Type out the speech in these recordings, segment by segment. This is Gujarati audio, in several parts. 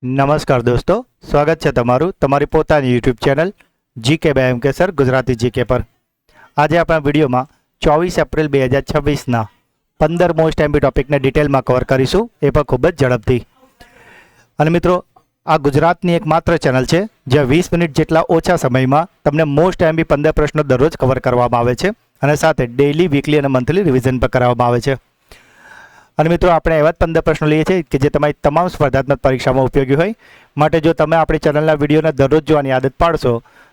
નમસ્કાર દોસ્તો, સ્વાગત છે તમારું તમારી પોતાની YouTube channel GK by M K sir Gujarati GK પર. આજે આપણા વિડીયોમાં 24 એપ્રિલ 2026ના 15 મોસ્ટ એમપી ટોપિકને ડિટેલમાં કવર કરીશું, એ પણ ખૂબ જ ઝડપથી. અને મિત્રો, આ ગુજરાતની એકમાત્ર ચેનલ છે જ્યાં 20 મિનિટ જેટલા ઓછા સમયમાં તમને મોસ્ટ એમપી 15 પ્રશ્નો દરરોજ કવર કરવામાં આવે છે અને સાથે ડેઇલી, વીકલી અને મંથલી રિવિઝન પણ કરવામાં આવે છે. અને મિત્રો, આપણે એવા જ 15 પ્રશ્નો લઈએ છીએ કે જે તમારી તમામ સ્પર્ધાત્મક પરીક્ષામાં ઉપયોગી હોય. માટે જો તમે આપણી ચેનલના વિડીયોને દરરોજ જોવાની આદત પાડશો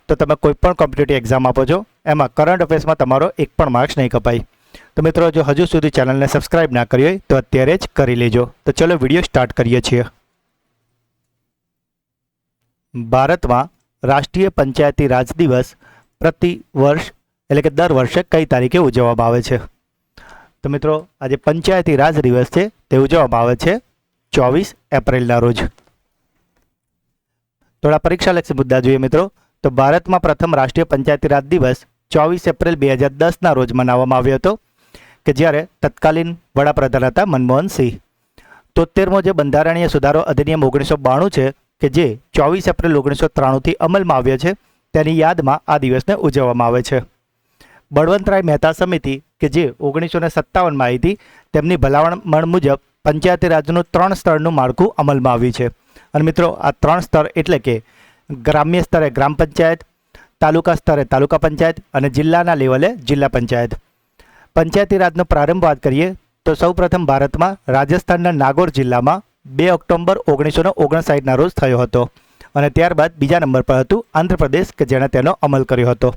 તો તમે કોઈ પણ કોમ્પિટિટિવ એક્ઝામ આપો છો એમાં કરંટ અફેર્સમાં તમારો એક પણ માર્ક્સ નહીં કપાય. તો મિત્રો, જો હજુ સુધી ચેનલને સબસ્ક્રાઇબ ના કરી હોય તો અત્યારે જ કરી લેજો. તો ચલો વિડીયો સ્ટાર્ટ કરીએ છીએ. ભારતમાં રાષ્ટ્રીય પંચાયતી રાજ દિવસ પ્રતિ વર્ષ એટલે કે દર વર્ષે કઈ તારીખે ઉજવવામાં આવે છે? તો મિત્રો, આજે પંચાયતી રાજ દિવસ છે તે ઉજવવામાં આવે છે 24 એપ્રિલના રોજ. થોડા પરીક્ષાલક્ષી મુદ્દા જોઈએ મિત્રો. તો ભારતમાં પ્રથમ રાષ્ટ્રીય પંચાયતી રાજ દિવસ 24 એપ્રિલ 2010ના રોજ મનાવવામાં આવ્યો હતો કે જ્યારે તત્કાલીન વડાપ્રધાન હતા મનમોહન સિંહ. 73મો જે બંધારણીય સુધારો અધિનિયમ 1992 છે કે જે 24 એપ્રિલ 1993થી અમલમાં આવ્યો છે, તેની યાદમાં આ દિવસને ઉજવવામાં આવે છે. બળવંતરાય મહેતા સમિતિ કે જે 1957માં આવી હતી, તેમની ભલામણ મુજબ પંચાયતી રાજનું 3 સ્તરનું માળખું અમલમાં આવ્યું છે. અને મિત્રો, આ 3 સ્તર એટલે કે ગ્રામ્ય સ્તરે ગ્રામ પંચાયત, તાલુકા સ્તરે તાલુકા પંચાયત અને જિલ્લાના લેવલે જિલ્લા પંચાયત. પંચાયતી રાજનો પ્રારંભ વાત કરીએ તો સૌપ્રથમ ભારતમાં રાજસ્થાનના નાગોર જિલ્લામાં 2 ઓક્ટોબર 1959ના રોજ થયો હતો અને ત્યારબાદ બીજા નંબર પર હતું આંધ્રપ્રદેશ કે જેણે તેનો અમલ કર્યો હતો.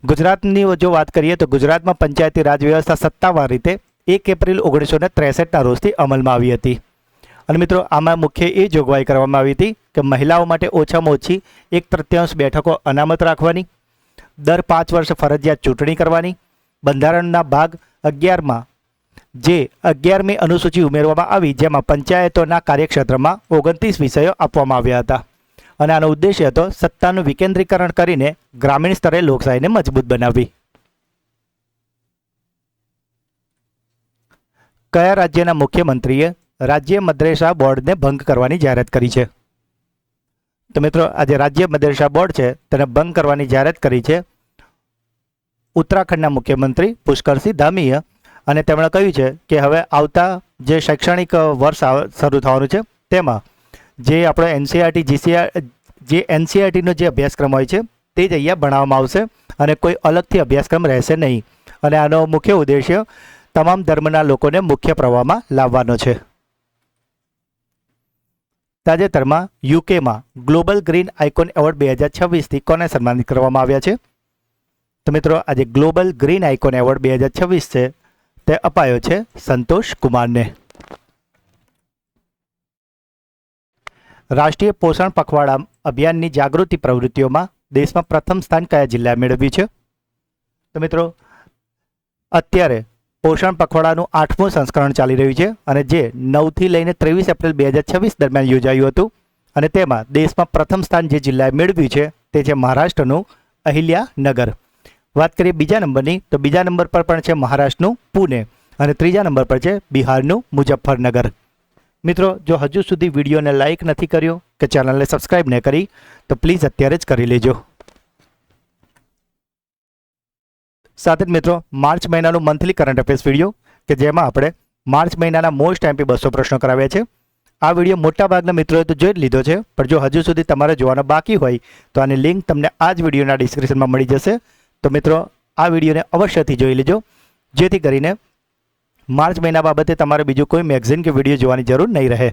ગુજરાતની જો વાત કરીએ તો ગુજરાતમાં પંચાયતી રાજ વ્યવસ્થા સત્તાવાર રીતે 1 એપ્રિલ 1963ના રોજથી અમલમાં આવી હતી. અને મિત્રો, આમાં મુખ્ય એ જોગવાઈ કરવામાં આવી હતી કે મહિલાઓ માટે ઓછામાં ઓછી 1/3 બેઠકો અનામત રાખવાની, દર 5 વર્ષે ફરજિયાત ચૂંટણી કરવાની, બંધારણના ભાગ 11માં જે 11મી અનુસૂચિ ઉમેરવામાં આવી જેમાં પંચાયતોના કાર્યક્ષેત્રમાં 29 વિષયો આપવામાં આવ્યા હતા. અને આનો ઉદ્દેશ્ય હતો સત્તાનું વિકેન્દ્રીકરણ કરીને ગ્રામીણ સ્તરે લોકશાહીને મજબૂત બનાવવી. કયા રાજ્યના મુખ્યમંત્રીએ રાજ્ય મદ્રેસા બોર્ડને ભંગ કરવાની જાહેરાત કરી છે? તો મિત્રો, આજે રાજ્ય મદ્રેસા બોર્ડ છે તેને ભંગ કરવાની જાહેરાત કરી છે ઉત્તરાખંડના મુખ્યમંત્રી પુષ્કરસિંહ ધામીએ. અને તેમણે કહ્યું છે કે હવે આવતા જે શૈક્ષણિક વર્ષ શરૂ થવાનું છે તેમાં જે આપણો એનસીઆરટીનો જે અભ્યાસક્રમ હોય છે તે જ અહીંયા ભણાવવામાં આવશે અને કોઈ અલગથી અભ્યાસક્રમ રહેશે નહીં. અને આનો મુખ્ય ઉદ્દેશ્ય તમામ ધર્મના લોકોને મુખ્ય પ્રવાહમાં લાવવાનો છે. તાજેતરમાં યુકેમાં ગ્લોબલ ગ્રીન આઇકોન એવોર્ડ 2026થી કોને સન્માનિત કરવામાં આવ્યા છે? તો મિત્રો, આજે ગ્લોબલ ગ્રીન આઇકોન એવોર્ડ 2026 છે તે અપાયો છે સંતોષ કુમારને. રાષ્ટ્રીય પોષણ પખવાડા અભિયાનની જાગૃતિ પ્રવૃત્તિઓમાં દેશમાં પ્રથમ સ્થાન કયા જિલ્લાએ મેળવ્યું છે? તો મિત્રો, અત્યારે પોષણ પખવાડાનું 8મું સંસ્કરણ ચાલી રહ્યું છે અને જે 9થી લઈને 23 એપ્રિલ 2026 દરમિયાન યોજાયું હતું. અને તેમાં દેશમાં પ્રથમ સ્થાન જે જિલ્લાએ મેળવ્યું છે તે છે મહારાષ્ટ્રનું અહિલ્યાનગર. વાત કરીએ બીજા નંબરની, તો બીજા નંબર પર પણ છે મહારાષ્ટ્રનું પુણે અને ત્રીજા નંબર પર છે બિહારનું મુઝફ્ફરનગર. મિત્રો, જો હજુ સુધી વિડીયોને લાઇક નથી કર્યો કે ચેનલને સબસ્ક્રાઇબ ન કરી તો પ્લીઝ અત્યારે જ કરી લેજો. સાથે જ મિત્રો, માર્ચ મહિનાનું મંથલી કરંટ અફેર્સ વિડીયો કે જેમાં આપણે માર્ચ મહિનાના મોસ્ટ એમપી 200 પ્રશ્નો કરાવ્યા છે. આ વિડીયો મોટાભાગના મિત્રોએ તો જોઈ જ લીધો છે, પણ જો હજુ સુધી તમારે જોવાનો બાકી હોય તો આની લિંક તમને આ જ વિડીયોના ડિસ્ક્રિપ્શનમાં મળી જશે. તો મિત્રો, આ વિડીયોને અવશ્યથી જોઈ લેજો જેથી કરીને માર્ચ મહિના બાબતે તમારે બીજું કોઈ મેગઝીન કે વિડીયો જોવાની જરૂર નહીં રહે.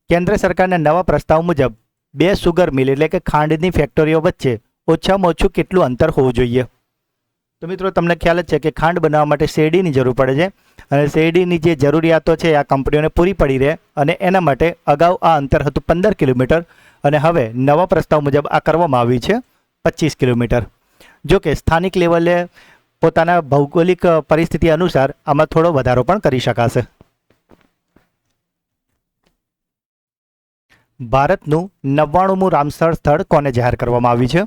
કેન્દ્ર સરકારના નવા પ્રસ્તાવ મુજબ 2 સુગર મિલ એટલે કે ખાંડની ફેક્ટરીઓ વચ્ચે ઓછામાં ઓછું કેટલું અંતર હોવું જોઈએ? તો મિત્રો, તમને ખ્યાલ જ છે કે ખાંડ બનાવવા માટે શેરડીની જરૂર પડે છે અને શેરડીની જે જરૂરિયાતો છે આ કંપનીઓને પૂરી પડી રહે અને એના માટે અગાઉ આ અંતર હતું 15 કિલોમીટર અને હવે નવા પ્રસ્તાવ મુજબ આ કરવામાં આવ્યું છે 25 કિલોમીટર. જો કે સ્થાનિક લેવલે પોતાના ભૌગોલિક પરિસ્થિતિ અનુસાર આમાં થોડો વધારો પણ કરી શકાશે. ભારતનું 99મું રામસર સ્થળ કોને જાહેર કરવામાં આવ્યું છે?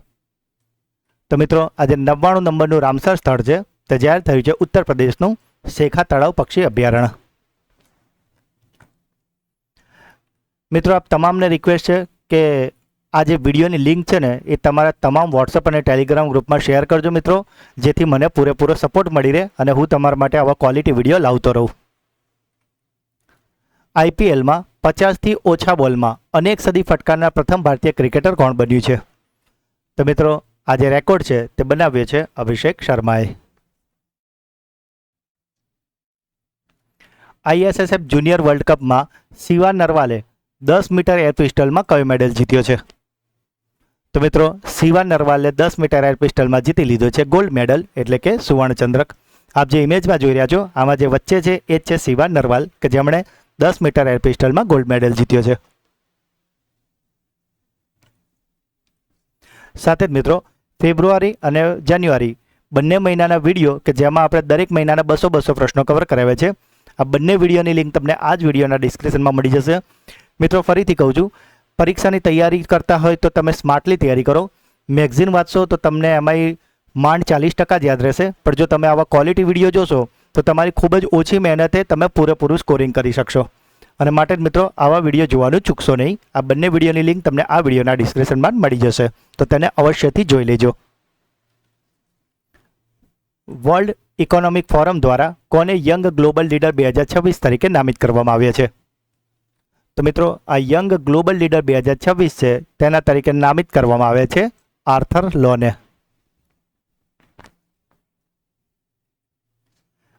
તો મિત્રો, આજે 99 નંબરનું રામસર સ્થળ છે તે જાહેર થયું છે ઉત્તર પ્રદેશનું શેખા તળાવ પક્ષી અભયારણ્ય. મિત્રો આપ તમામને રિક્વેસ્ટ છે કે આ જે વિડીયોની લિંક છે ને એ તમારા તમામ વોટ્સઅપ અને ટેલિગ્રામ ગ્રુપમાં શેર કરજો મિત્રો, જેથી મને પૂરેપૂરો સપોર્ટ મળી રહે અને હું તમારા માટે આવા ક્વોલિટી વિડીયો લાવતો રહું. આઈપીએલમાં 50થી ઓછા બોલમાં અનેક સદી ફટકારનાર પ્રથમ ભારતીય ક્રિકેટર કોણ બન્યું છે? તો મિત્રો આ જે રેકોર્ડ છે તે બનાવ્યો છે અભિષેક શર્માએ. ISSF જુનિયર વર્લ્ડ કપમાં શિવા નરવાલે 10 મીટર એર પિસ્ટલમાં કયો મેડલ જીત્યો છે? તો મિત્રો શિવા નરવાલે 10 મીટર એર પિસ્ટલમાં જીતી લીધો છે ગોલ્ડ મેડલ, એટલે કે સુવર્ણચંદ્રક. આપ જે ઇમેજમાં જોઈ રહ્યા છો આમાં જે વચ્ચે છે એ જ છે શિવા નરવાલ, કે જેમણે 10 મીટર એર પિસ્ટલમાં ગોલ્ડ મેડલ જીત્યો છે. સાથે જ મિત્રો ફેબ્રુઆરી અને જાન્યુઆરી બંને મહિનાના વિડીયો કે જેમાં આપણે દરેક મહિનાના 200 પ્રશ્નો કવર કરાવ્યા છે, આ બંને વિડીયોની લિંક તમને આ જ વિડીયોના ડિસ્ક્રિપ્શનમાં મળી જશે. મિત્રો ફરીથી કહું છું, પરીક્ષાની તૈયારી કરતા હોય તો તમે સ્માર્ટલી તૈયારી કરો. મેગઝીન વાંચશો તો તમને એમાંય માંડ 40% જ યાદ રહેશે, પણ જો તમે આવા ક્વોલિટી વિડીયો જોશો તો તમારી ખૂબ જ ઓછી મહેનતે તમે પૂરેપૂરું સ્કોરિંગ કરી શકશો. અને માટે જ મિત્રો આવા વિડીયો જોવાનું ચૂકશો નહીં. આ બંને વિડીયોની લિંક તમને આ વિડીયોના ડિસ્ક્રિપ્શનમાં મળી જશે, તો તેને અવશ્યથી જોઈ લેજો. વર્લ્ડ ઇકોનોમિક ફોરમ દ્વારા કોને યંગ ગ્લોબલ લીડર 2026 તરીકે નામિત કરવામાં આવ્યા છે? તો મિત્રો આ યંગ ગ્લોબલ લીડર 2026 છે તેના તરીકે નામિત કરવામાં આવ્યા છે આર્થર લોને.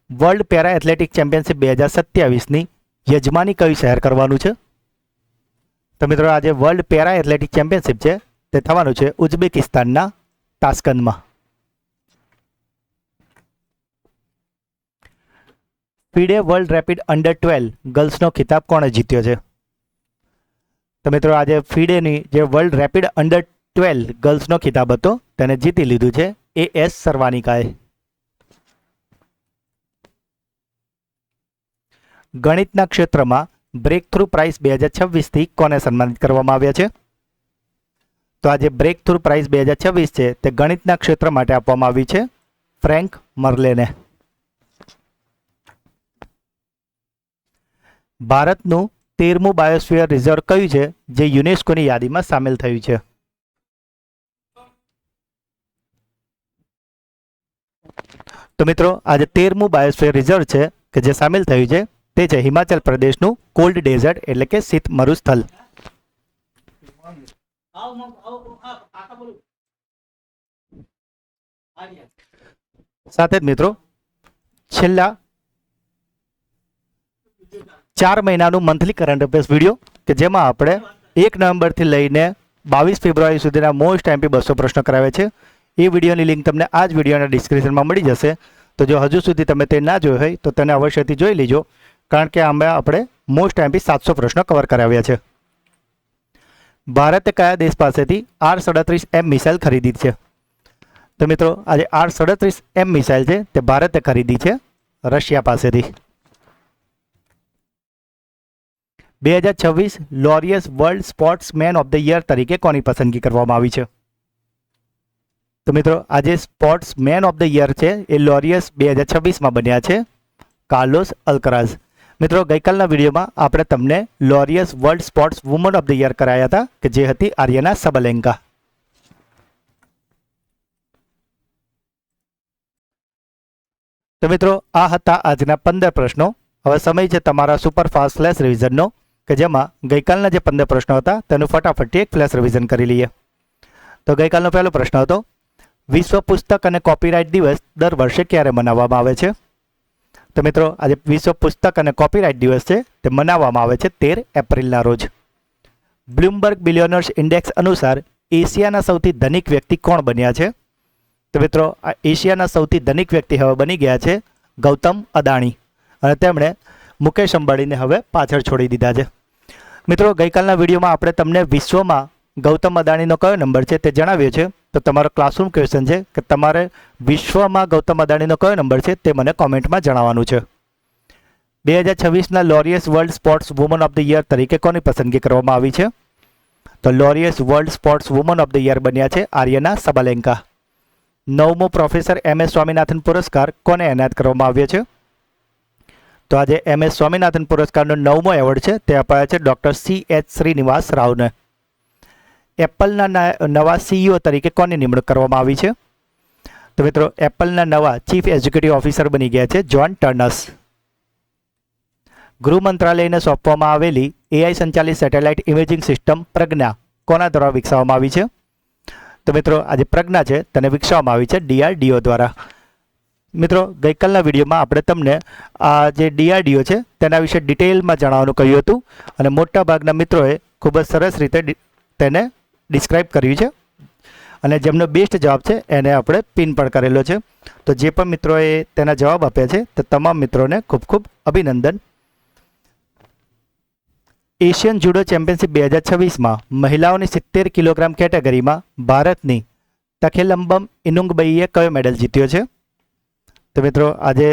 વર્લ્ડ પેરા એથ્લેટિક ચેમ્પિયનશિપ 2027ની યજમાની કયું શહેર કરવાનું છે? તો મિત્રો આજે વર્લ્ડ પેરા એથ્લેટિક ચેમ્પિયનશિપ છે તે થવાનું છે ઉઝબેકિસ્તાનના તાસ્કંદમાં. ફીડે વર્લ્ડ રેપિડ અંડર 12 ગર્લ્સનો ખિતાબ કોણે જીત્યો છે? તો મિત્રો આજે ફીડેની જે વર્લ્ડ રેપિડ અંડર 12 ગર્લ્સનો ખિતાબ હતો તેને જીતી લીધું છે AS સરવાનિકાએ. ગણિતના ક્ષેત્રમાં બ્રેક થ્રુ પ્રાઇઝ 2026થી કોને સન્માનિત કરવામાં આવ્યા છે? તો આજે બ્રેક થ્રુ પ્રાઇઝ 2026 છે તે ગણિતના ક્ષેત્ર માટે આપવામાં આવી છે ફ્રેન્ક મર્લેને. ભારતનું 13મું બાયોસ્ફિયર રિઝર્વ કયું છે જે યુનેસ્કોની યાદીમાં સામેલ થયું છે? તો મિત્રો આજે 13મું બાયોસ્ફિયર રિઝર્વ છે કે જે સામેલ થયું છે તે છે હિમાચલ પ્રદેશનું કોલ્ડ ડેઝર્ટ, એટલે કે શીત મરુસ્થળ. સાથે જ મિત્રો છેલ્લા 4 મહિનાનું મંથલી કરંટ અફેર્સ વિડીયો કે જેમાં આપણે 1 નવેમ્બરથી લઈને 22 ફેબ્રુઆરી સુધીના મોસ્ટ એમપી 200 પ્રશ્નો કરાવ્યા છે. એ વિડીયોની લિંક તમને આ જ વિડીયોના ડિસ્ક્રિપ્શનમાં મળી જશે. તો જો હજુ સુધી તમે તે ના જોયું હોય તો તેને અવશ્યથી જોઈ લેજો, કારણ કે આમાં આપણે મોસ્ટ એમપી 700 પ્રશ્નો કવર કરાવ્યા છે. ભારતે કયા દેશ પાસેથી R-37M મિસાઇલ ખરીદી છે? તો મિત્રો આજે R-37M મિસાઇલ છે તે ભારતે ખરીદી છે રશિયા પાસેથી. 2026 Laureus world sportsman of the year તરીકે કોની પસંદગી કરવામાં આવી છે? તો મિત્રો આજે સ્પોર્ટ્સમેન ઓફ ધ યર છે એ લોરિયસ 2026માં બન્યા છે કાર્લોસ અલ્કરાઝ. મિત્રો ગઈકાલના વિડીયોમાં આપણે તમને Laureus world sportswoman of the year કરાયા હતા કે જે હતી આર્યના સબલેન્કા. તો મિત્રો આ હતા આજના 15 પ્રશ્નો. હવે સમય છે તમારા સુપરફાસ્ટ ફ્લેશ રિવિઝનનો કે જેમાં ગઈકાલના જે 15 પ્રશ્નો હતા તેનું ફટાફટથી એક ફ્લેશ રિવિઝન કરી લઈએ. તો ગઈકાલનો પહેલો પ્રશ્ન હતો, વિશ્વ પુસ્તક અને કોપીરાઇટ દિવસ દર વર્ષે ક્યારે મનાવવામાં આવે છે? તો મિત્રો આજે વિશ્વ પુસ્તક અને કોપીરાઇટ દિવસ છે તે મનાવવામાં આવે છે 13 એપ્રિલના રોજ. બ્લૂમબર્ગ બિલિયનર્સ ઇન્ડેક્સ અનુસાર એશિયાના સૌથી ધનિક વ્યક્તિ કોણ બન્યા છે? તો મિત્રો આ એશિયાના સૌથી ધનિક વ્યક્તિ હવે બની ગયા છે ગૌતમ અદાણી, અને તેમણે મુકેશ અંબાણીને હવે પાછળ છોડી દીધા છે. મિત્રો ગઈકાલના વિડીયોમાં આપણે તમને વિશ્વમાં ગૌતમ અદાણીનો કયો નંબર છે તે જણાવ્યો છે. તો તમારો ક્લાસરૂમ ક્વેશ્ચન છે કે તમારે વિશ્વમાં ગૌતમ અદાણીનો કયો નંબર છે તે મને કોમેન્ટમાં જણાવવાનું છે. 2026ના Laureus world sportswoman of the year તરીકે કોની પસંદગી કરવામાં આવી છે? તો Laureus world sportswoman of the year બન્યા છે આર્યના સબલેન્કા. 9મો પ્રોફેસર MS સ્વામીનાથન પુરસ્કાર કોને એનાયત કરવામાં આવ્યો છે? તો આજે MS સ્વામિનાથન પુરસ્કારનો 9મો એવોર્ડ છે તે અપાયા છે ડૉક્ટર CH શ્રીનિવાસ રાવને. એપલના નવા CEO તરીકે કોની નિમણૂક કરવામાં આવી છે? તો મિત્રો એપલના નવા ચીફ એક્ઝિક્યુટિવ ઓફિસર બની ગયા છે જ્હોન ટર્નસ. ગૃહ મંત્રાલયને સોંપવામાં આવેલી AI સંચાલિત સેટેલાઇટ ઇમેજિંગ સિસ્ટમ પ્રજ્ઞા કોના દ્વારા વિકસાવવામાં આવી છે? તો મિત્રો આજે પ્રજ્ઞા છે તેને વિકસાવવામાં આવી છે DRDO દ્વારા. મિત્રો ગઈકાલના વિડીયોમાં આપણે તમને આ જે DRDO છે તેના વિશે ડિટેલમાં જણાવવાનું કહ્યું હતું અને મોટાભાગના મિત્રોએ ખૂબ જ સરસ રીતે તેને ડિસ્ક્રાઇબ કર્યું છે અને જેમનો બેસ્ટ જવાબ છે એને આપણે પિન પણ કરેલો છે. તો જે પણ મિત્રોએ તેના જવાબ આપ્યા છે તે તમામ મિત્રોને ખૂબ ખૂબ અભિનંદન. એશિયન જુડો ચેમ્પિયનશિપ 2026માં મહિલાઓની 70 કિલોગ્રામ કેટેગરીમાં ભારતની તખેલંબમ ઇનુંગબઈએ કયો મેડલ જીત્યો છે? તો મિત્રો આજે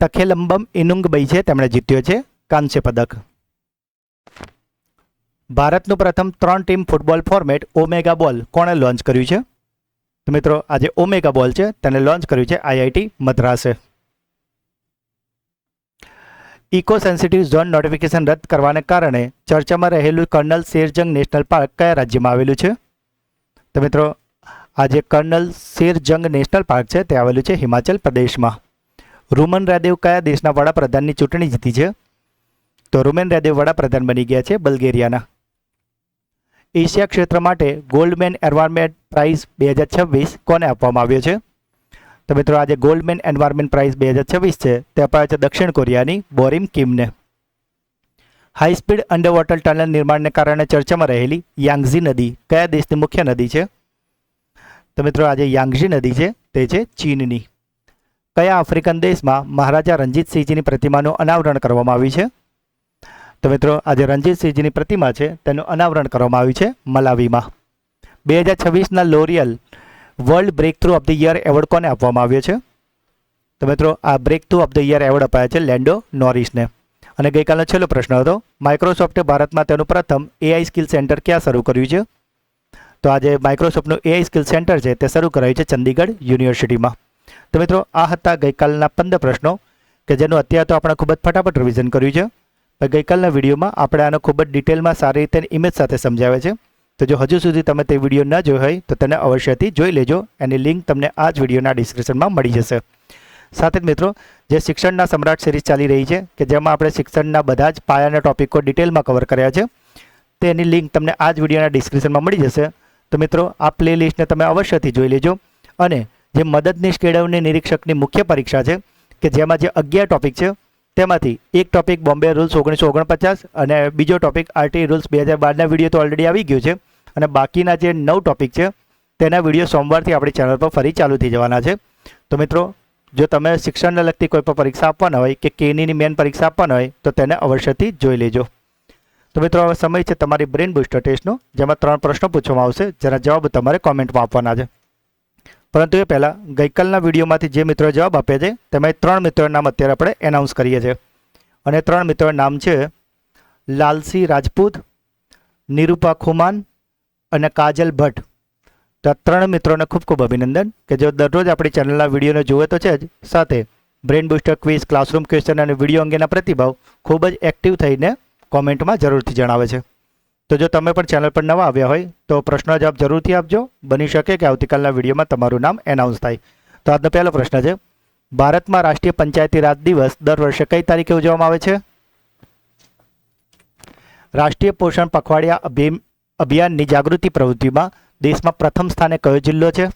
તખેલંબમ ઇનુંગબઈ છે તેમણે જીત્યો છે કાંસ્ય પદક. ભારતનું પ્રથમ 3 ટીમ ફૂટબોલ ફોર્મેટ ઓમેગા બોલ કોણે લોન્ચ કર્યું છે? તો મિત્રો આજે ઓમેગા બોલ છે તેને લોન્ચ કર્યું છે IIT મદ્રાસે. ઇકો સેન્સિટિવ ઝોન નોટિફિકેશન રદ કરવાને કારણે ચર્ચામાં રહેલું કર્નલ શેરજંગ નેશનલ પાર્ક કયા રાજ્યમાં આવેલું છે? તો મિત્રો આજે કર્નલ શેરજંગ નેશનલ પાર્ક છે તે આવેલું છે હિમાચલ પ્રદેશમાં. રૂમન રાદેવ કયા દેશના વડાપ્રધાનની ચૂંટણી જીતી છે? તો રૂમેન રાદેવ વડાપ્રધાન બની ગયા છે બલ્ગેરિયાના. એશિયા ક્ષેત્ર માટે ગોલ્ડમેન એન્વાયરમેન્ટ પ્રાઇઝ 2026 કોને આપવામાં આવ્યો છે? તો મિત્રો આજે ગોલ્ડમેન એન્વાયરમેન્ટ પ્રાઇઝ 2026 છે તે અપાયો છે દક્ષિણ કોરિયાની બોરિમ કિમને. High speed underwater tunnel નિર્માણને કારણે ચર્ચામાં રહેલી યાંગઝી નદી કયા દેશની મુખ્ય નદી છે? તો મિત્રો આજે યાંગઝી નદી છે તે છે ચીનની. કયા આફ્રિકન દેશમાં મહારાજા રણજીતસિંહજીની પ્રતિમાનું અનાવરણ કરવામાં આવ્યું છે? તો મિત્રો આજે રણજીતસિંહજીની પ્રતિમા છે તેનું અનાવરણ કરવામાં આવ્યું છે મલાવીમાં. 2026ના L'Oreal world breakthrough of the year award કોને આપવામાં આવ્યો છે? તો મિત્રો આ breakthrough of the year award અપાયા છે લેન્ડો નોરિસને. અને ગઈકાલનો છેલ્લો પ્રશ્ન હતો, માઇક્રોસોફ્ટે ભારતમાં તેનું પ્રથમ AI સ્કિલ સેન્ટર ક્યાં શરૂ કર્યું છે? તો આજે માઇક્રોસોફ્ટનું AI સ્કિલ સેન્ટર છે તે શરૂ કરાયું છે ચંદીગઢ યુનિવર્સિટીમાં. તો મિત્રો આ હતા ગઈકાલના 15 પ્રશ્નો કે જેનું અત્યારે તો આપણે ખૂબ જ ફટાફટ રિવિઝન કર્યું છે. ગઈકાલના વિડીયોમાં આપણે આનો ખૂબ જ ડિટેલમાં સારી રીતે ઇમેજ સાથે સમજાવે છે. તો જો હજુ સુધી તમે તે વિડીયો ન જોયો હોય તો તેને અવશ્યથી જોઈ લેજો. એની લિંક તમને આ જ વિડીયોના ડિસ્ક્રિપ્શનમાં મળી જશે. સાથે જ મિત્રો જે શિક્ષણના સમ્રાટ સિરીઝ ચાલી રહી છે કે જેમાં આપણે શિક્ષણના બધા જ પાયાના ટોપિકો ડિટેલમાં કવર કર્યા છે તેની લિંક તમને આ જ વિડીયોના ડિસ્ક્રિપ્શનમાં મળી જશે. તો મિત્રો આ પ્લેલિસ્ટને તમે અવશ્યથી જોઈ લેજો. અને જે મદદનીશ કેળવણી નિરીક્ષકની મુખ્ય પરીક્ષા છે કે જેમાં જે 11 ટોપિક છે તેમાંથી એક ટોપિક બોમ્બે રૂલ્સ 1949 અને બીજો ટોપિક RTI રૂલ્સ 2012ના વિડીયો તો ઓલરેડી આવી ગયો છે અને બાકીના જે 9 ટોપિક છે તેના વિડીયો સોમવારથી આપણી ચેનલ પર ફરી ચાલુ થઈ જવાના છે. તો મિત્રો જો તમે શિક્ષણને લગતી કોઈ પણ પરીક્ષા આપવાના હોય કે કેનીની મેન પરીક્ષા આપવાના હોય તો તેને અવશ્યથી જોઈ લેજો. તો મિત્રો હવે સમય છે તમારી બ્રેન બૂસ્ટર ટેસ્ટનો, જેમાં 3 પ્રશ્નો પૂછવામાં આવશે જેના જવાબ તમારે કોમેન્ટમાં આપવાના છે. પરંતુ એ પહેલાં ગઈકાલના વિડીયોમાંથી જે મિત્રોએ જવાબ આપ્યા છે તેમાં 3 મિત્રોના નામ અત્યારે આપણે એનાઉન્સ કરીએ છીએ. અને 3 મિત્રોના નામ છે લાલસી રાજપૂત, નિરૂપા ખુમાન અને કાજલ ભટ્ટ. તો આ 3 મિત્રોને ખૂબ ખૂબ અભિનંદન કે જેઓ દરરોજ આપણી ચેનલના વિડીયોને જુએ તો છે જ, સાથે brain booster quiz, classroom question અને વિડીયો અંગેના પ્રતિભાવ ખૂબ જ એક્ટિવ થઈને કોમેન્ટમાં જરૂરથી જણાવે છે. તો જો તમે પણ ચેનલ પર નવા આવ્યા હોય તો પ્રશ્નનો જવાબ જરૂરથી આપજો. બની શકે કે આવતીકાલના વિડીયોમાં તમારું નામ એનાઉન્સ થાય. તો આજનો પહેલો પ્રશ્ન છે, ભારતમાં રાષ્ટ્રીય પંચાયતી રાજ દિવસ દર વર્ષે કઈ તારીખે ઉજવવામાં આવે છે? રાષ્ટ્રીય પોષણ પખવાડિયા અભિયાનની જાગૃતિ પ્રવૃત્તિમાં દેશમાં પ્રથમ સ્થાને કયો જિલ્લો છે?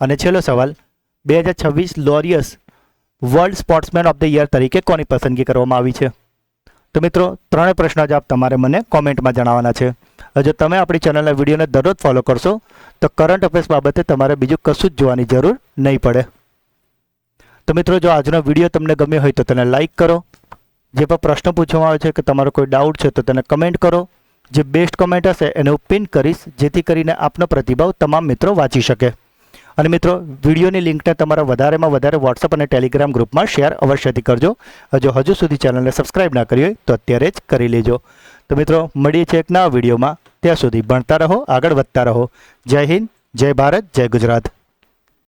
અને છેલ્લો સવાલ, 2026 Laureus world sportsman of the year તરીકે કોની પસંદગી કરવામાં આવી છે? તો મિત્રો 3 પ્રશ્નો જવાબ તમારે મને કોમેન્ટમાં જણાવવાના છે. જો તમે આપણી ચેનલના વિડીયોને દરરોજ ફોલો કરશો તો કરંટ અફેર્સ બાબતે તમારે બીજું કશું જ જોવાની જરૂર નહીં પડે. તો મિત્રો જો આજનો વિડીયો તમને ગમ્યો હોય તો તેને લાઇક કરો. જે પણ પ્રશ્ન પૂછવામાં આવે છે કે તમારો કોઈ ડાઉટ છે તો તેને કમેન્ટ કરો. જે બેસ્ટ કમેન્ટ હશે એને હું પિન કરીશ જેથી કરીને આપનો પ્રતિભાવ તમામ મિત્રો વાંચી શકે. અને મિત્રો વિડીયોની લિંકને તમારા વધારેમાં વધારે વોટ્સઅપ અને ટેલિગ્રામ ગ્રુપમાં શેર અવશ્યથી કરજો. જો હજુ સુધી ચેનલને સબસ્ક્રાઇબ ના કરી હોય તો અત્યારે જ કરી લેજો. તો મિત્રો મળીએ છીએ એક નવા વિડીયોમાં. ત્યાં સુધી ભણતા રહો, આગળ વધતા રહો. જય હિન્દ, જય ભારત, જય ગુજરાત.